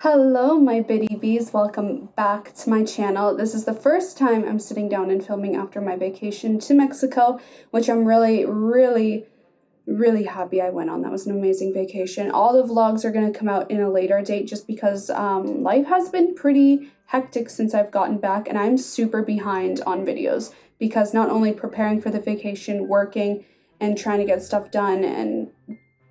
Hello my bitty bees, welcome back to my channel. This is the first time I'm sitting down and filming after my vacation to Mexico, which I'm really happy I went on. That was an amazing vacation. All the vlogs are going to come out in a later date just because life has been pretty hectic since I've gotten back, and I'm super behind on videos because not only preparing for the vacation, working and trying to get stuff done and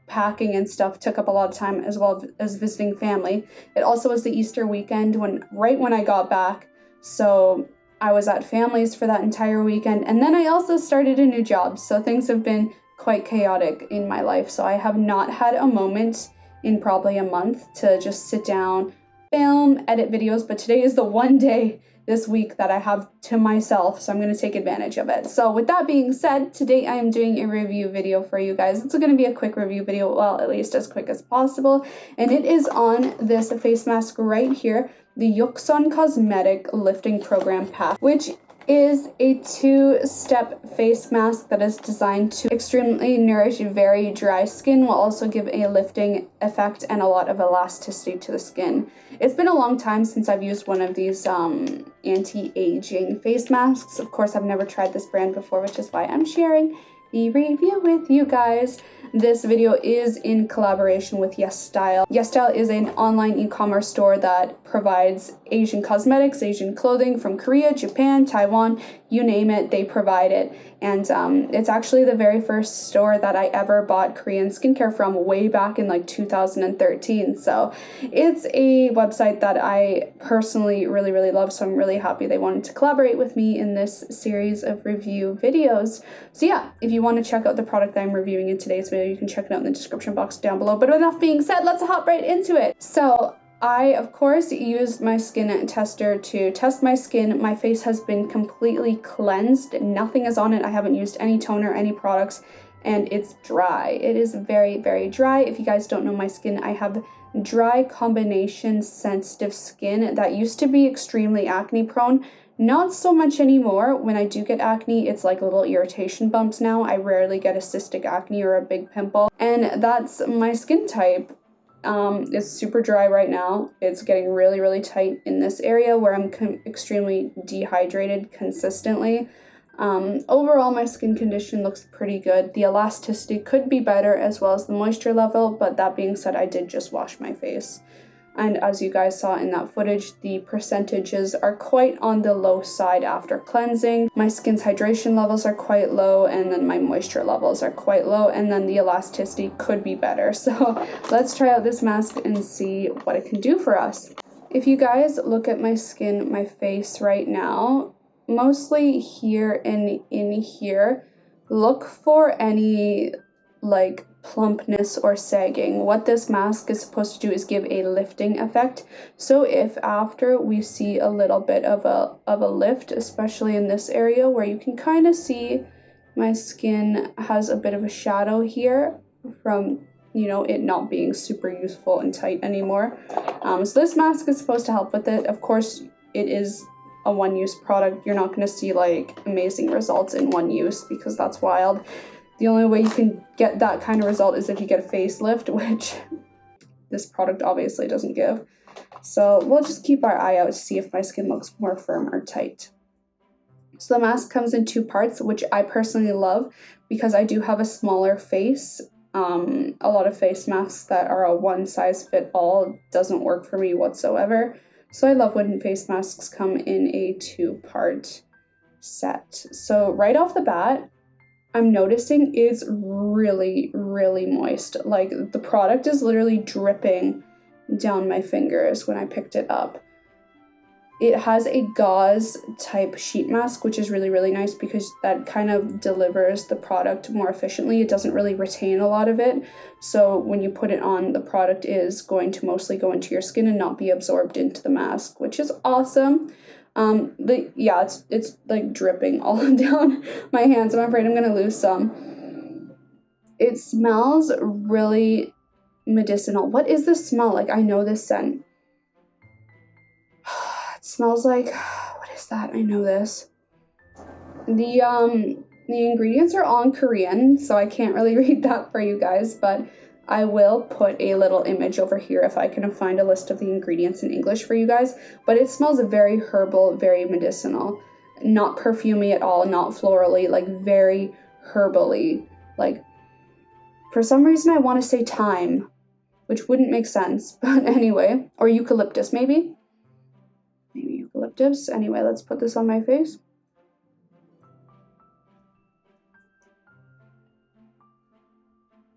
packing and stuff took up a lot of time, as well as visiting family. It also was the Easter weekend right when I got back, so I was at family's for that entire weekend, and then I also started a new job, so things have been quite chaotic in my life. So I have not had a moment in probably a month to just sit down, film, edit videos, but today is the one day this week that I have to myself, so I'm going to take advantage of it. So with that being said, today I am doing a review video for you guys. It's going to be a quick review video, well, at least as quick as possible, and it is on this face mask right here, the Yakson Lifting Program pack, which is a two-step face mask that is designed to extremely nourish very dry skin while also give a lifting effect and a lot of elasticity to the skin. It's been a long time since I've used one of these anti-aging face masks. Of course, I've never tried this brand before, which is why I'm sharing the review with you guys. This video is in collaboration with YesStyle. YesStyle is an online e-commerce store that provides Asian cosmetics, Asian clothing from Korea, Japan, Taiwan, you name it, they provide it. And it's actually the very first store that I ever bought Korean skincare from way back in like 2013. So it's a website that I personally really love, so I'm really happy they wanted to collaborate with me in this series of review videos. So yeah, if you want to check out the product that I'm reviewing in today's video, you can check it out in the description box down below. But enough being said, let's hop right into it. So I, of course, used my skin tester to test my skin. My face has been completely cleansed. Nothing is on it. I haven't used any toner, any products, and it's dry. It is very dry. If you guys don't know my skin, I have dry combination sensitive skin that used to be extremely acne prone. Not so much anymore. When I do get acne, it's like little irritation bumps now. I rarely get a cystic acne or a big pimple, and that's my skin type. It's super dry right now. It's getting really tight in this area where I'm extremely dehydrated consistently. Overall, my skin condition looks pretty good. The elasticity could be better, as well as the moisture level, but that being said, I did just wash my face. And as you guys saw in that footage, the percentages are quite on the low side after cleansing. My skin's hydration levels are quite low, and then my moisture levels are quite low, and then the elasticity could be better. So let's try out this mask and see what it can do for us. If you guys look at my skin, my face right now, mostly here and in here, look for any like plumpness or sagging. What this mask is supposed to do is give a lifting effect. So if after we see a little bit of a lift, especially in this area where you can kind of see my skin has a bit of a shadow here from, you know, it not being super useful and tight anymore. So this mask is supposed to help with it. Of course, it is a one-use product. You're not going to see like amazing results in one use because that's wild. The only way you can get that kind of result is if you get a facelift, which this product obviously doesn't give. So we'll just keep our eye out to see if my skin looks more firm or tight. So the mask comes in two parts, which I personally love because I do have a smaller face. A lot of face masks that are a one-size-fit-all doesn't work for me whatsoever. So I love when face masks come in a two-part set. So right off the bat, I'm noticing it's really moist. Like the product is literally dripping down my fingers when I picked it up. It has a gauze type sheet mask, which is really nice because that kind of delivers the product more efficiently. It doesn't really retain a lot of it. So when you put it on, the product is going to mostly go into your skin and not be absorbed into the mask, which is awesome. It's like dripping all down my hands. I'm afraid I'm gonna lose some. It smells really medicinal. What is this smell? Like, I know this scent. It smells like, what is that? I know this. The ingredients are all in Korean, so I can't really read that for you guys, but I will put a little image over here if I can find a list of the ingredients in English for you guys, but it smells very herbal, very medicinal, not perfumey at all, not florally, like very herbally. Like, for some reason I want to say thyme, which wouldn't make sense, but anyway, or eucalyptus maybe? Maybe eucalyptus. Anyway, let's put this on my face.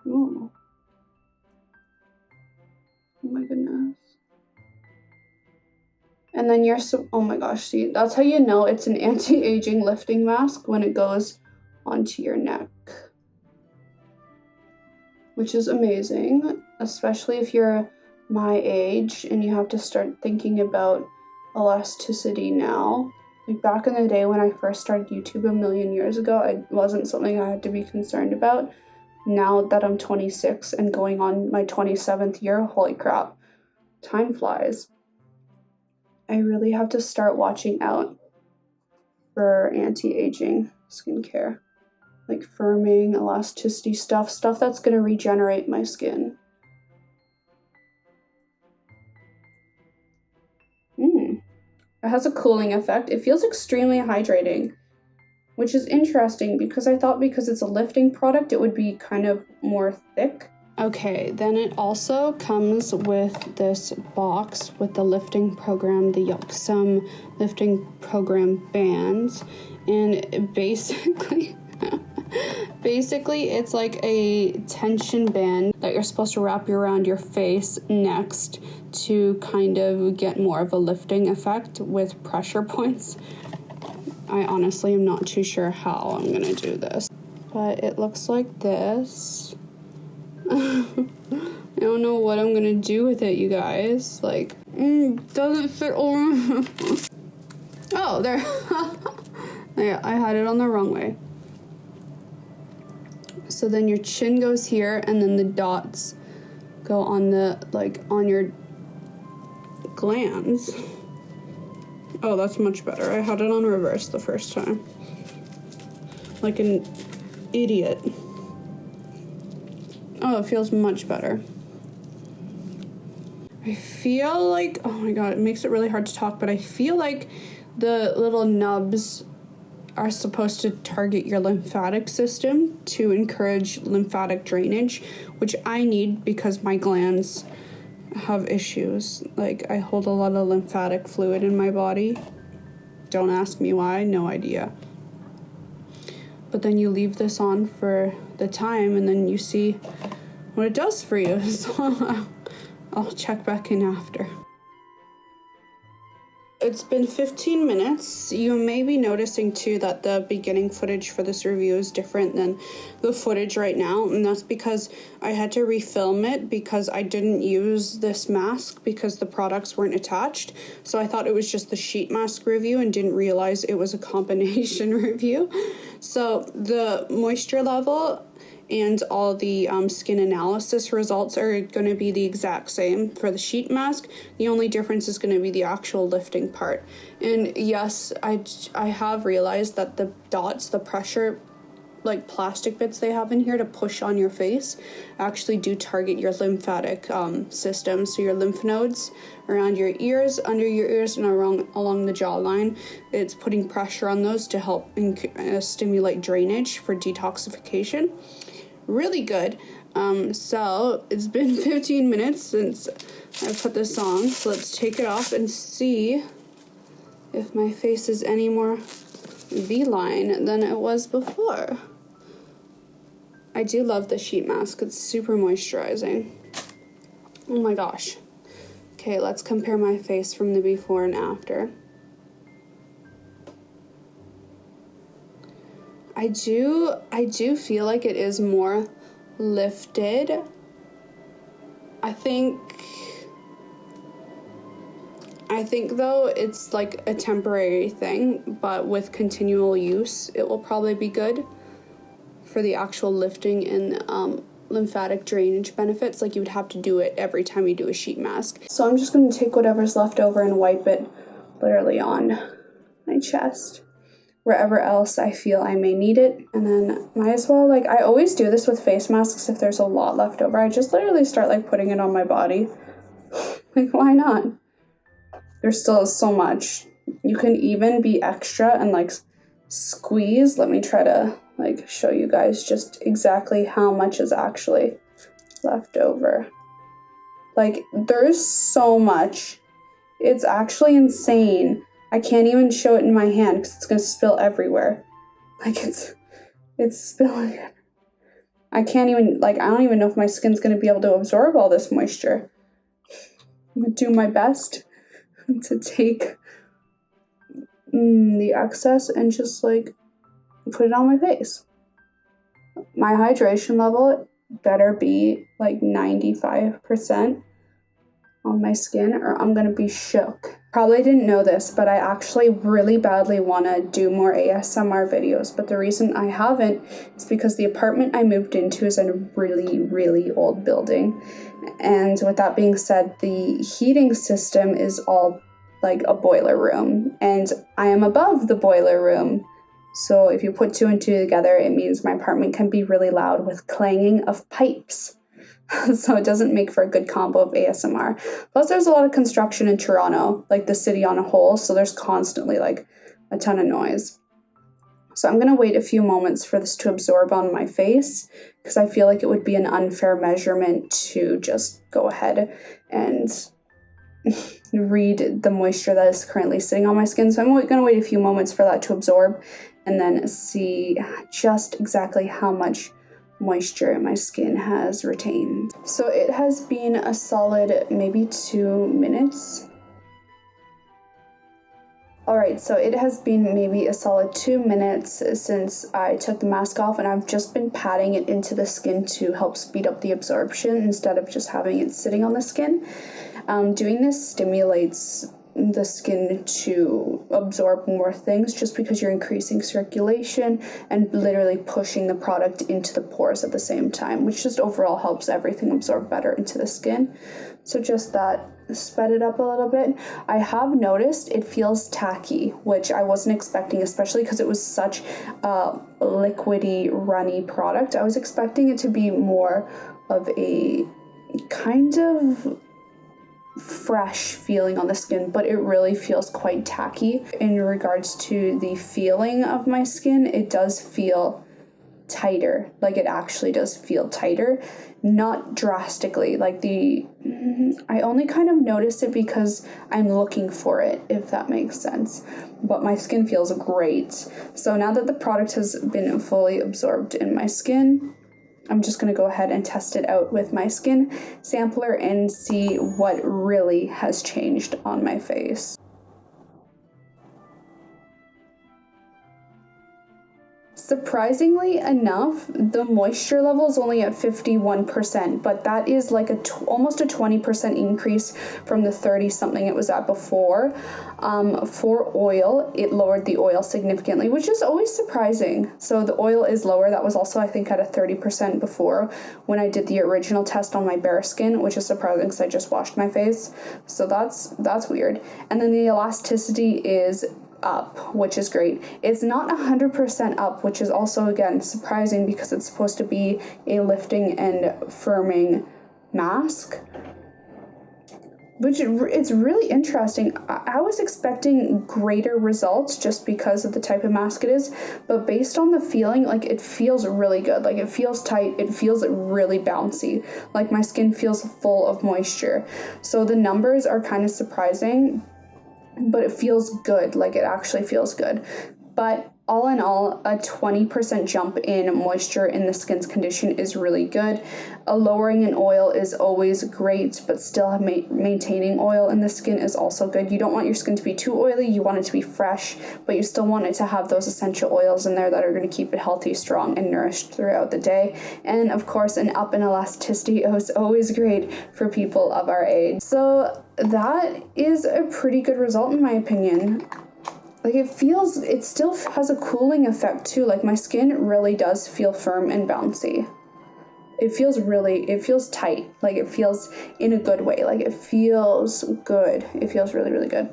Ooh. Oh my goodness. And then oh my gosh, see, that's how you know it's an anti-aging lifting mask, when it goes onto your neck. Which is amazing, especially if you're my age and you have to start thinking about elasticity now. Like back in the day when I first started YouTube a million years ago, it wasn't something I had to be concerned about. Now that I'm 26 and going on my 27th year, holy crap, time flies. I really have to start watching out for anti-aging skincare. Like firming, elasticity stuff that's going to regenerate my skin. It has a cooling effect. It feels extremely hydrating, which is interesting because I thought because it's a lifting product, it would be kind of more thick. Okay, then it also comes with this box with the lifting program, the Yakson Lifting Program bands, and basically it's like a tension band that you're supposed to wrap around your face next to kind of get more of a lifting effect with pressure points. I honestly am not too sure how I'm gonna do this, but it looks like this. I don't know what I'm gonna do with it, you guys. Like, doesn't fit over. Oh, there. Yeah, I had it on the wrong way. So then your chin goes here, and then the dots go on the, like, on your glands. Oh, that's much better. I had it on reverse the first time. Like an idiot. Oh, it feels much better. I feel like, oh my god, it makes it really hard to talk, but I feel like the little nubs are supposed to target your lymphatic system to encourage lymphatic drainage, which I need because my glands have issues. Like, I hold a lot of lymphatic fluid in my body. Don't ask me why, no idea. But then you leave this on for the time, and then you see what it does for you. So I'll check back in after. It's been 15 minutes. You may be noticing too that the beginning footage for this review is different than the footage right now, and that's because I had to refilm it because I didn't use this mask because the products weren't attached. So I thought it was just the sheet mask review and didn't realize it was a combination review. So the moisture level and all the skin analysis results are going to be the exact same for the sheet mask. The only difference is going to be the actual lifting part. And yes, I have realized that the dots, the pressure, like plastic bits they have in here to push on your face, actually do target your lymphatic system. So your lymph nodes around your ears, under your ears, and along the jawline. It's putting pressure on those to help stimulate drainage for detoxification. Really good. So it's been 15 minutes since I put this on, so let's take it off and see if my face is any more V-line than it was before. I do love the sheet mask. It's super moisturizing. Oh my gosh. Okay, let's compare my face from the before and after. I do feel like it is more lifted. I think though it's like a temporary thing, but with continual use, it will probably be good for the actual lifting and lymphatic drainage benefits. Like, you would have to do it every time you do a sheet mask. So I'm just going to take whatever's left over and wipe it literally on my chest. wherever else I feel I may need it. And then might as well, like, I always do this with face masks if there's a lot left over. I just literally start like putting it on my body. Like, why not? There's still so much. You can even be extra and like squeeze. Let me try to like show you guys just exactly how much is actually left over. Like, there's so much. It's actually insane. I can't even show it in my hand because it's gonna spill everywhere. Like, it's spilling. I can't even, like, I don't even know if my skin's gonna be able to absorb all this moisture. I'm gonna do my best to take the excess and just like put it on my face. My hydration level better be like 95% on my skin or I'm gonna be shook. Probably didn't know this, but I actually really badly want to do more ASMR videos, but the reason I haven't is because the apartment I moved into is in a really, really old building. And with that being said, the heating system is all like a boiler room, and I am above the boiler room. So if you put two and two together, it means my apartment can be really loud with clanging of pipes. So it doesn't make for a good combo of ASMR. Plus there's a lot of construction in Toronto, like the city on a whole, so there's constantly like a ton of noise. So I'm gonna wait a few moments for this to absorb on my face because I feel like it would be an unfair measurement to just go ahead and read the moisture that is currently sitting on my skin. So I'm gonna wait a few moments for that to absorb and then see just exactly how much moisture my skin has retained. So it has been a solid maybe 2 minutes. Alright, so it has been maybe a solid 2 minutes since I took the mask off, and I've just been patting it into the skin to help speed up the absorption instead of just having it sitting on the skin. Doing this stimulates the skin to absorb more things just because you're increasing circulation and literally pushing the product into the pores at the same time, which just overall helps everything absorb better into the skin. So just that sped it up a little bit. I have noticed it feels tacky, which I wasn't expecting, especially because it was such a liquidy, runny product. I was expecting it to be more of a kind of fresh feeling on the skin, but it really feels quite tacky. In regards to the feeling of my skin, it does feel tighter. Like, it actually does feel tighter, not drastically. Like, I only kind of notice it because I'm looking for it, if that makes sense. But my skin feels great. So now that the product has been fully absorbed in my skin, I'm just going to go ahead and test it out with my skin sampler and see what really has changed on my face. Surprisingly enough, the moisture level is only at 51%, but that is like almost a 20% increase from the 30-something it was at before. For oil, it lowered the oil significantly, which is always surprising. So the oil is lower. That was also, I think, at a 30% before when I did the original test on my bare skin, which is surprising because I just washed my face. So that's weird. And then the elasticity is up, which is great. It's not 100% up, which is also, again, surprising because it's supposed to be a lifting and firming mask, which it's really interesting. I was expecting greater results just because of the type of mask it is, but based on the feeling, like, it feels really good. Like, it feels tight, it feels really bouncy, like my skin feels full of moisture. So the numbers are kind of surprising, but it feels good. Like, it actually feels good. But all in all, a 20% jump in moisture in the skin's condition is really good. A lowering in oil is always great, but still maintaining oil in the skin is also good. You don't want your skin to be too oily, you want it to be fresh, but you still want it to have those essential oils in there that are going to keep it healthy, strong, and nourished throughout the day. And of course, an up in elasticity is always great for people of our age. So that is a pretty good result in my opinion. Like, it still has a cooling effect too. Like, my skin really does feel firm and bouncy. It feels tight. Like, it feels in a good way. Like, it feels good. It feels really, really good.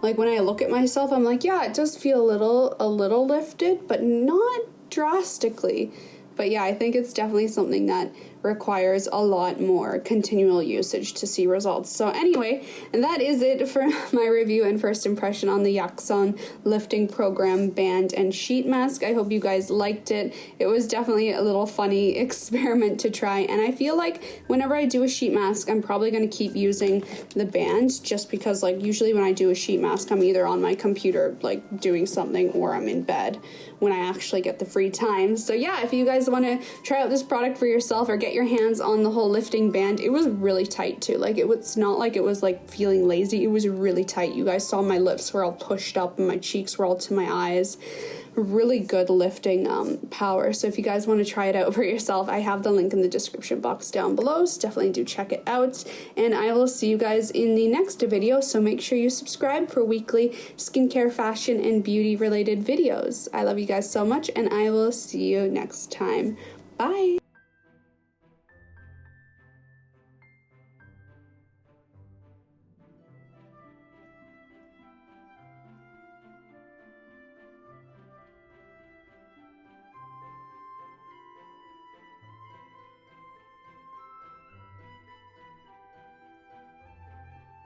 Like when I look at myself, I'm like, yeah, it does feel a little lifted, but not drastically. But yeah, I think it's definitely something that requires a lot more continual usage to see results. So anyway, and that is it for my review and first impression on the Yakson Lifting Program band and sheet mask. I hope you guys liked it. It was definitely a little funny experiment to try, and I feel like whenever I do a sheet mask, I'm probably going to keep using the band, just because like usually when I do a sheet mask, I'm either on my computer like doing something, or I'm in bed when I actually get the free time. So yeah, if you guys want to try out this product for yourself or get your hands on the whole lifting band, it was really tight too. Like it was not like it was like feeling lazy. It was really tight. You guys saw my lips were all pushed up and my cheeks were all to my eyes. Really good lifting power. So if you guys want to try it out for yourself, I have the link in the description box down below, so definitely do check it out, and I will see you guys in the next video. So make sure you subscribe for weekly skincare, fashion, and beauty related videos. I love you guys so much, and I will see you next time. Bye.